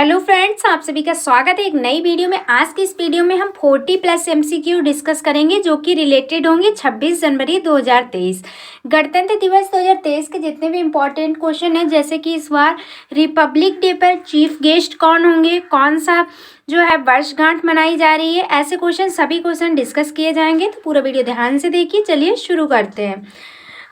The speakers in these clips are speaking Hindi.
हेलो फ्रेंड्स, आप सभी का स्वागत है एक नई वीडियो में। आज की इस वीडियो में हम 40+ एमसीक्यू डिस्कस करेंगे जो कि रिलेटेड होंगे 26 जनवरी 2023 गणतंत्र दिवस 2023 के जितने भी इम्पोर्टेंट क्वेश्चन हैं, जैसे कि इस बार रिपब्लिक डे पर चीफ गेस्ट कौन होंगे, कौन सा जो है वर्षगांठ मनाई जा रही है, ऐसे सभी क्वेश्चन डिस्कस किए जाएंगे। तो पूरा वीडियो ध्यान से देखिए। चलिए शुरू करते हैं।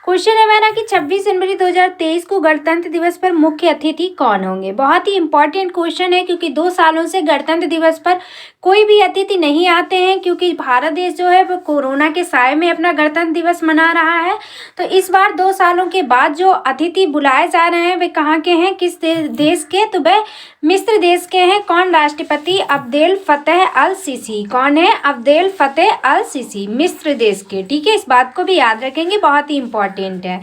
क्वेश्चन है मेरा कि 26 जनवरी 2023 को गणतंत्र दिवस पर मुख्य अतिथि कौन होंगे। बहुत ही इंपॉर्टेंट क्वेश्चन है क्योंकि 2 सालों से गणतंत्र दिवस पर कोई भी अतिथि नहीं आते हैं, क्योंकि भारत देश जो है वो कोरोना के साए में अपना गणतंत्र दिवस मना रहा है। तो इस बार 2 सालों के बाद जो अतिथि बुलाए जा रहे हैं वे कहाँ के हैं, किस देश के, तो वह मिस्र देश के हैं। कौन? राष्ट्रपति अब्देल फतेह अल सीसी। कौन है? अब्देल फतेह अल सीसी, मिस्र देश के। ठीक है, इस बात को भी याद रखेंगे, बहुत ही इंपॉर्टेंट है।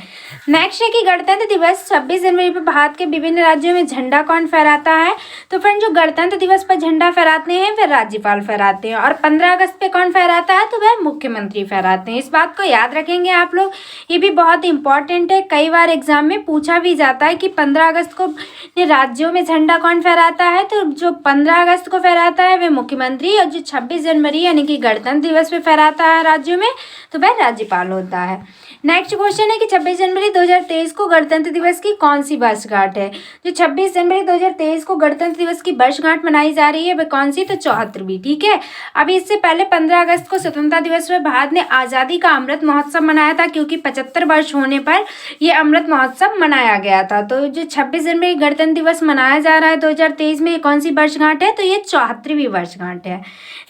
नेक्स्ट है कि गणतंत्र दिवस 26 जनवरी पर भारत के विभिन्न राज्यों में झंडा कौन फहराता है। तो फ्रेंड, जो गणतंत्र दिवस पर झंडा फहराते हैं वह राज्यपाल फहराते हैं, और 15 अगस्त पे कौन फहराता है, तो वह मुख्यमंत्री फहराते हैं। इस बात को याद रखेंगे आप लोग, ये भी बहुत इंपॉर्टेंट है। कई बार एग्जाम में पूछा भी जाता है कि 15 अगस्त को राज्यों में झंडा कौन फहराता है। तो जो 15 अगस्त को फहराता है वह मुख्यमंत्री, और जो 26 जनवरी यानी कि गणतंत्र दिवस पे फहराता है राज्यों में, तो वह राज्यपाल होता है। नेक्स्ट क्वेश्चन है कि 26 जनवरी 2023 को गणतंत्र दिवस की कौन सी वर्षगांठ है। जो 26 जनवरी 2023 को गणतंत्र दिवस की वर्षगांठ मनाई जा रही है वह कौन सी, तो 74वीं। ठीक है, अभी इससे पहले 15 अगस्त को स्वतंत्रता दिवस में भारत ने आज़ादी का अमृत महोत्सव मनाया था, क्योंकि 75 वर्ष होने पर यह अमृत महोत्सव मनाया गया था। तो जो 26 जनवरी गणतंत्र दिवस मनाया जा रहा है 2023 में, कौन सी वर्षगांठ है, तो ये 74वीं वर्षगांठ है।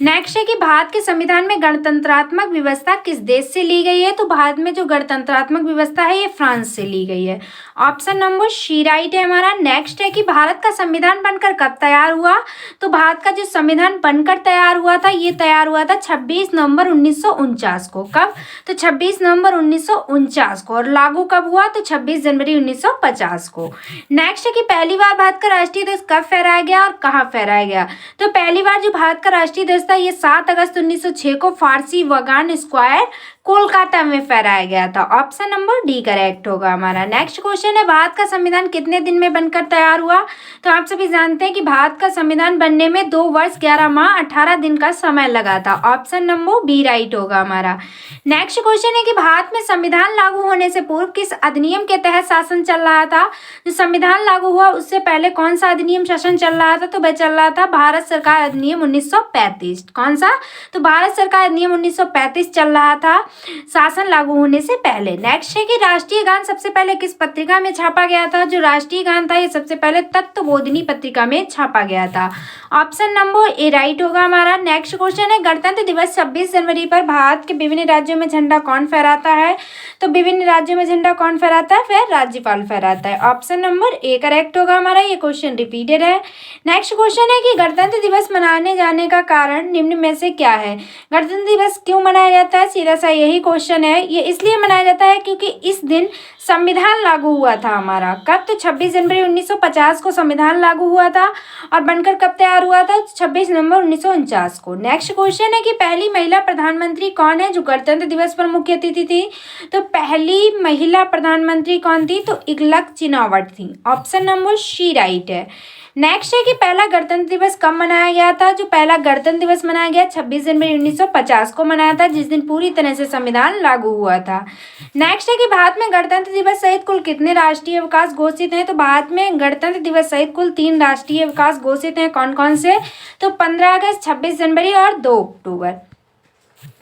नेक्स्ट है कि भारत के संविधान में गणतंत्रात्मक व्यवस्था किस देश से ली गई है। तो भारत में जो गणतंत्रात्मक व्यवस्था है ये फ्रांस से ली गई है। ऑप्शन नंबर सी राइट है हमारा। नेक्स्ट है कि भारत का संविधान बनकर कब तैयार हुआ। तो भारत का जो संविधान बनकर तैयार हुआ था ये तैयार हुआ था 26 नवंबर 1949 को। कब? तो 26 नवंबर 1949 को। और लागू कब हुआ, तो 26 जनवरी 1950 को। नेक्स्ट है कि पहली बार भारत का राष्ट्रीय ध्वज कब फहराया गया और कहाँ फहराया गया। तो पहली बार जो भारत का राष्ट्रीय ध्वज था ये 7 अगस्त 1906 को फारसी वागान स्क्वायर कोलकाता में फहराया गया था। ऑप्शन नंबर डी करेक्ट होगा हमारा। नेक्स्ट क्वेश्चन है, भारत का संविधान कितने दिन में बनकर तैयार हुआ। तो आप सभी जानते हैं कि भारत का संविधान बनने में 2 वर्ष 11 माह 18 दिन का समय लगा था। ऑप्शन नंबर बी राइट होगा हमारा। नेक्स्ट क्वेश्चन है कि भारत में संविधान लागू होने से पूर्व किस अधिनियम के तहत शासन चल रहा था। जो संविधान लागू हुआ उससे पहले कौन सा अधिनियम शासन चल रहा था, तो वह चल रहा था भारत सरकार अधिनियम 1935। कौन सा? तो भारत सरकार अधिनियम 1935 चल रहा था शासन लागू होने से पहले। नेक्स्ट है कि राष्ट्रीय गान सबसे पहले किस पत्रिका में छापा गया था। जो राष्ट्रीय गान था ये सबसे पहले तत्वबोधिनी पत्रिका में छापा गया था। ऑप्शन नंबर ए राइट होगा हमारा। नेक्स्ट क्वेश्चन है, गणतंत्र दिवस 26 जनवरी पर भारत के विभिन्न राज्यों में झंडा कौन फहराता है। तो विभिन्न राज्यों में झंडा कौन फहराता है, वह राज्यपाल फहराता है। ऑप्शन नंबर ए करेक्ट होगा हमारा। ये क्वेश्चन रिपीटेड है। नेक्स्ट क्वेश्चन है कि गणतंत्र दिवस मनाने जाने का कारण निम्न में से क्या है। गणतंत्र दिवस क्यों मनाया जाता है, सीधा सा यही क्वेश्चन है। ये इसलिए मनाया जाता है क्योंकि इस दिन संविधान लागू हुआ था हमारा। कब? तो 26 जनवरी 1950 को संविधान लागू हुआ था, और बनकर कब तैयार हुआ था, 26 नवंबर 1949 को। नेक्स्ट क्वेश्चन है कि पहली महिला प्रधानमंत्री कौन है जो गणतंत्र दिवस पर मुख्य अतिथि थी। तो पहली महिला प्रधानमंत्री कौन थी, तो इगलक चिनावट थी। ऑप्शन नंबर सी राइट है। नेक्स्ट है कि पहला गणतंत्र दिवस कब मनाया गया था। जो पहला गणतंत्र दिवस मनाया गया 26 जनवरी 1950 को मनाया था, जिस दिन पूरी तरह से संविधान लागू हुआ था। नेक्स्ट है कि भारत में गणतंत्र दिवस सहित कुल कितने राष्ट्रीय अवकाश घोषित हैं। तो भारत में गणतंत्र दिवस सहित कुल 3 राष्ट्रीय अवकाश घोषित हैं। कौन कौन से? तो 15 अगस्त, 26 जनवरी और 2 अक्टूबर।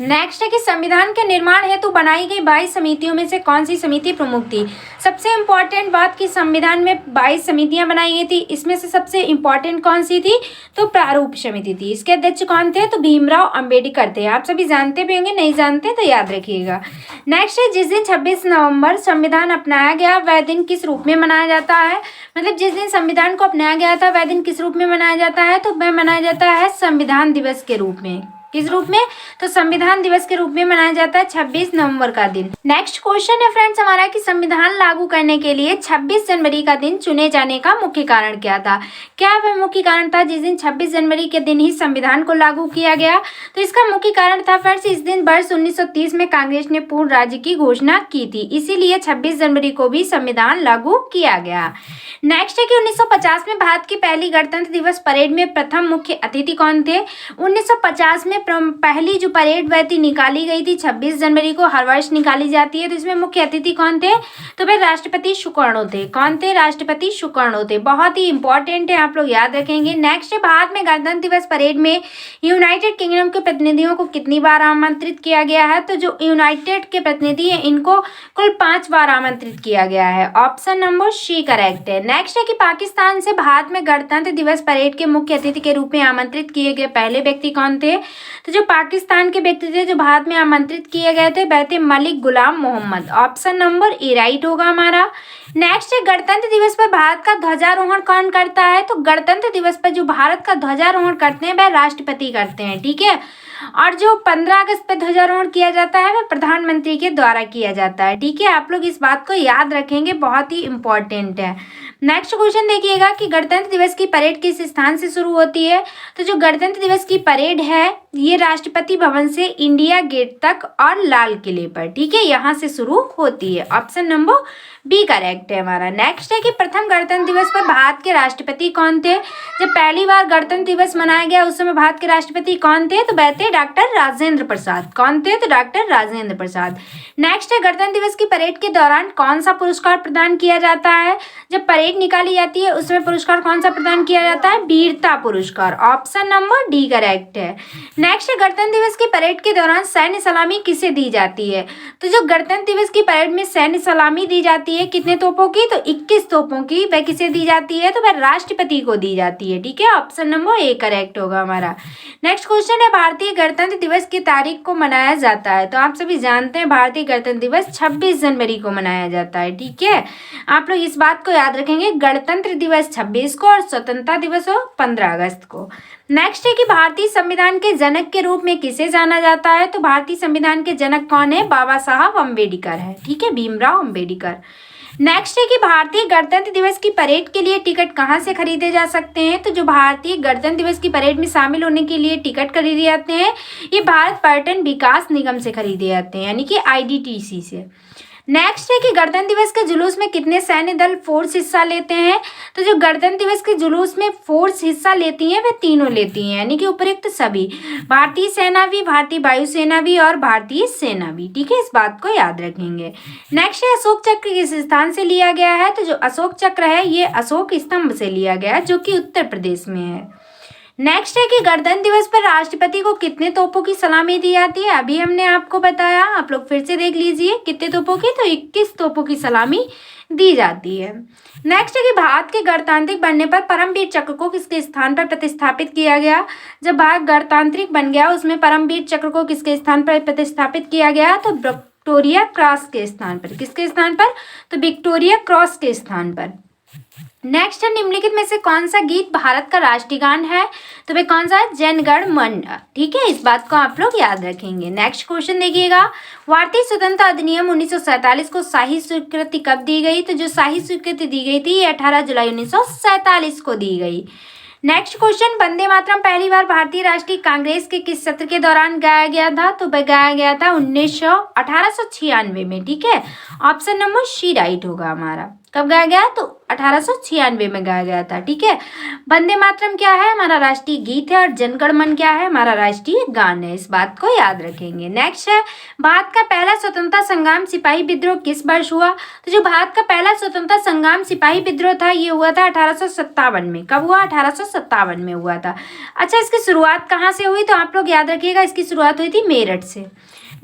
नेक्स्ट है कि संविधान के निर्माण हेतु बनाई गई 22 समितियों में से कौन सी समिति प्रमुख थी। सबसे इम्पोर्टेंट बात कि संविधान में 22 समितियां बनाई गई थी, इसमें से सबसे इम्पोर्टेंट कौन सी थी, तो प्रारूप समिति थी। इसके अध्यक्ष कौन थे, तो भीमराव अंबेडकर थे। आप सभी जानते भी होंगे, नहीं जानते तो याद रखिएगा। नेक्स्ट है, जिस दिन 26 नवंबर संविधान अपनाया गया वह दिन किस रूप में मनाया जाता है। मतलब जिस दिन संविधान को अपनाया गया था वह दिन किस रूप में मनाया जाता है, तो वह मनाया जाता है संविधान दिवस के रूप में। किस रूप में? तो संविधान दिवस के रूप में मनाया जाता है 26 नवंबर का दिन। नेक्स्ट क्वेश्चन है फ्रेंड्स हमारा कि संविधान लागू करने के लिए 26 जनवरी का दिन चुने जाने का मुख्य कारण क्या था? क्या वह मुख्य कारण था जिस दिन 26 जनवरी के दिन ही संविधान को लागू किया गया? तो इसका मुख्य कारण था फ्रेंड्स इस दिन वर्ष 1930 में कांग्रेस ने पूर्ण राज्य की घोषणा की थी, इसीलिए 26 जनवरी को भी संविधान लागू किया गया। नेक्स्ट है कि 1950 में भारत की पहली गणतंत्र दिवस परेड में प्रथम मुख्य अतिथि कौन थे? 1950 में पहली जो परेड वह थी निकाली गई थी 26 जनवरी को, हर वर्ष निकाली जाती है। तो इसमें मुख्य अतिथि कौन थे? तो वह राष्ट्रपति सुकर्णो थे। कौन थे? राष्ट्रपति सुकर्णो थे। बहुत ही इंपॉर्टेंट है, आप लोग याद रखेंगे। नेक्स्ट है भारत में गणतंत्र दिवस परेड में यूनाइटेड किंगडम के प्रतिनिधियों को कितनी बार आमंत्रित किया गया है? तो जो यूनाइटेड के प्रतिनिधि हैं इनको कुल 5 बार आमंत्रित किया गया है। ऑप्शन नंबर सी करेक्ट है। नेक्स्ट है कि पाकिस्तान से भारत में गणतंत्र दिवस परेड के मुख्य अतिथि के रूप में आमंत्रित किए गए पहले व्यक्ति कौन थे? तो जो पाकिस्तान के व्यक्ति थे जो भारत में आमंत्रित किए गए थे वह थे Malik Ghulam Mohammad. Option number A right होगा हमारा। नेक्स्ट है गणतंत्र दिवस पर भारत का ध्वजारोहण कौन करता है? तो गणतंत्र दिवस पर जो भारत का ध्वजारोहण करते हैं वह राष्ट्रपति करते हैं, ठीक है। और जो 15 अगस्त पर ध्वजारोहण किया जाता है वह प्रधानमंत्री के द्वारा किया जाता है, ठीक है। आप लोग इस बात को याद रखेंगे, बहुत ही इंपॉर्टेंट है। नेक्स्ट क्वेश्चन देखिएगा कि गणतंत्र दिवस की परेड किस स्थान से शुरू होती है? तो जो गणतंत्र दिवस की परेड है ये राष्ट्रपति भवन से इंडिया गेट तक और लाल किले पर, ठीक है, यहाँ से शुरू होती है। ऑप्शन नंबर बी करेक्ट है हमारा। नेक्स्ट है कि प्रथम गणतंत्र दिवस पर भारत के राष्ट्रपति कौन थे? जब पहली बार गणतंत्र दिवस मनाया गया उस समय भारत के राष्ट्रपति कौन थे? तो वह थे डॉक्टर राजेंद्र प्रसाद। कौन थे? तो डॉक्टर राजेंद्र प्रसाद। नेक्स्ट है गणतंत्र दिवस की परेड के दौरान कौन सा पुरस्कार प्रदान किया जाता है? जब परेड निकाली जाती है उस समय पुरस्कार कौन सा प्रदान किया जाता है? वीरता पुरस्कार। ऑप्शन नंबर डी करेक्ट है। नेक्स्ट है गणतंत्र दिवस की परेड के दौरान सैन्य सलामी किसे दी जाती है? तो जो गणतंत्र दिवस की परेड में सैन्य सलामी दी जाती है कितने तोपों की? तो 21 तोपों की। वह किसे दी जाती है? तो वह राष्ट्रपति को दी जाती है, ठीक है। ऑप्शन नंबर ए करेक्ट होगा हमारा। नेक्स्ट क्वेश्चन है भारतीय गणतंत्र दिवस की तारीख को मनाया जाता है? तो आप सभी जानते हैं भारतीय गणतंत्र दिवस 26 जनवरी को मनाया जाता है, ठीक है। आप लोग इस बात को याद रखेंगे, गणतंत्र दिवस 26 को और स्वतंत्रता दिवस 15 अगस्त को। नेक्स्ट है कि भारतीय संविधान के जनक के रूप में किसे जाना जाता है? तो भारतीय संविधान के जनक कौन है? बाबा साहब अम्बेडकर है, ठीक है, भीमराव अम्बेडकर। नेक्स्ट है कि भारतीय गणतंत्र दिवस की परेड के लिए टिकट कहाँ से खरीदे जा सकते हैं? तो जो भारतीय गणतंत्र दिवस की परेड में शामिल होने के लिए टिकट खरीदे जाते हैं ये भारत पर्यटन विकास निगम से खरीदे जाते हैं, यानी कि IDTC से। नेक्स्ट है कि गणतंत्र दिवस के जुलूस में कितने सैन्य दल फोर्स हिस्सा लेते हैं? तो जो गणतंत्र दिवस के जुलूस में फोर्स हिस्सा लेती हैं वे तीनों लेती हैं, यानी कि उपयुक्त सभी, भारतीय सेना भी, भारतीय वायुसेना भी और भारतीय सेना भी, ठीक है, इस बात को याद रखेंगे। नेक्स्ट है अशोक चक्र किस स्थान से लिया गया है? तो जो अशोक चक्र है ये अशोक स्तंभ से लिया गया है जो कि उत्तर प्रदेश में है। नेक्स्ट है कि गणतंत्र दिवस पर राष्ट्रपति को कितने तोपों की सलामी दी जाती है? अभी हमने आपको बताया, आप लोग फिर से देख लीजिए कितने तोपों की, तो 21 तोपों की सलामी दी जाती है। नेक्स्ट है कि भारत के गणतांत्रिक बनने पर परमवीर चक्र को किसके स्थान पर प्रतिस्थापित किया गया? जब भारत गणतांत्रिक बन गया उसमें परमवीर चक्र को किसके स्थान पर प्रतिस्थापित किया गया? तो विक्टोरिया क्रॉस के स्थान पर। किसके स्थान पर? तो विक्टोरिया क्रॉस के स्थान पर। नेक्स्ट है निम्नलिखित में से कौन सा गीत भारत का राष्ट्रीय गान है? तो वे कौन सा है? जन गण मन, ठीक है, इस बात को आप लोग याद रखेंगे। नेक्स्ट क्वेश्चन देखिएगा, भारतीय स्वतंत्रता अधिनियम 1947 को शाही स्वीकृति कब दी गई? तो जो शाही स्वीकृति दी गई थी ये 18 जुलाई 1947 को दी गई। नेक्स्ट क्वेश्चन, वंदे मातरम पहली बार भारतीय राष्ट्रीय कांग्रेस के किस सत्र के दौरान गाया गया था? तो वह गाया गया था 1896 में, ठीक है। ऑप्शन नंबर सी राइट होगा हमारा। कब गाया गया? तो 1896 में गाया गया था, ठीक है। वंदे मातरम क्या है? हमारा राष्ट्रीय गीत है और जनगण मन क्या है? हमारा राष्ट्रीय गान है, इस बात को याद रखेंगे। नेक्स्ट है भारत का पहला स्वतंत्रता संग्राम सिपाही विद्रोह किस वर्ष हुआ? तो जो भारत का पहला स्वतंत्रता संग्राम सिपाही विद्रोह था ये हुआ था 1857 में। कब हुआ? 1857 में हुआ था। अच्छा, इसकी शुरुआत कहाँ से हुई? तो आप लोग याद रखिएगा, इसकी शुरुआत हुई थी मेरठ से।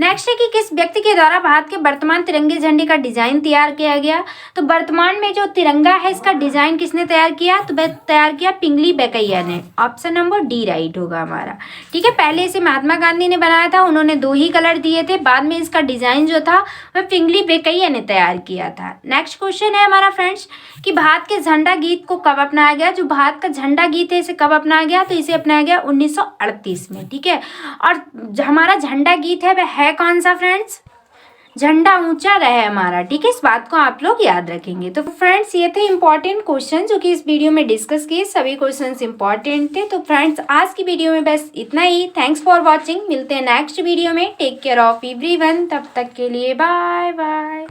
नेक्स्ट है कि किस व्यक्ति के द्वारा भारत के वर्तमान तिरंगे झंडे का डिजाइन तैयार किया गया। तो वर्तमान में जो तिरंगा है इसका डिजाइन किसने तैयार किया, तो तैयार किया पिंगली वेंकैया ने। ऑप्शन नंबर डी राइट होगा हमारा। ठीक है, पहले इसे महात्मा गांधी ने बनाया था, उन्होंने 2 ही कलर दिए थे, बाद में इसका डिजाइन जो था वह पिंगली वेंकैया ने तैयार किया था। नेक्स्ट क्वेश्चन है हमारा फ्रेंड्स कि भारत के झंडा गीत को कब अपनाया गया। जो भारत का झंडा गीत है इसे कब अपनाया गया, तो इसे अपनाया गया 1938 में। ठीक है, और हमारा झंडा गीत है वह है कौन सा फ्रेंड्स, झंडा ऊंचा रहे हमारा। ठीक है, इस बात को आप लोग याद रखेंगे। तो फ्रेंड्स ये थे इंपॉर्टेंट क्वेश्चन जो कि इस वीडियो में डिस्कस किए, सभी क्वेश्चंस इंपॉर्टेंट थे। तो फ्रेंड्स आज की वीडियो में बस इतना ही। थैंक्स फॉर वॉचिंग, मिलते हैं नेक्स्ट वीडियो में। टेक केयर ऑफ एवरीवन, तब तक के लिए बाय बाय।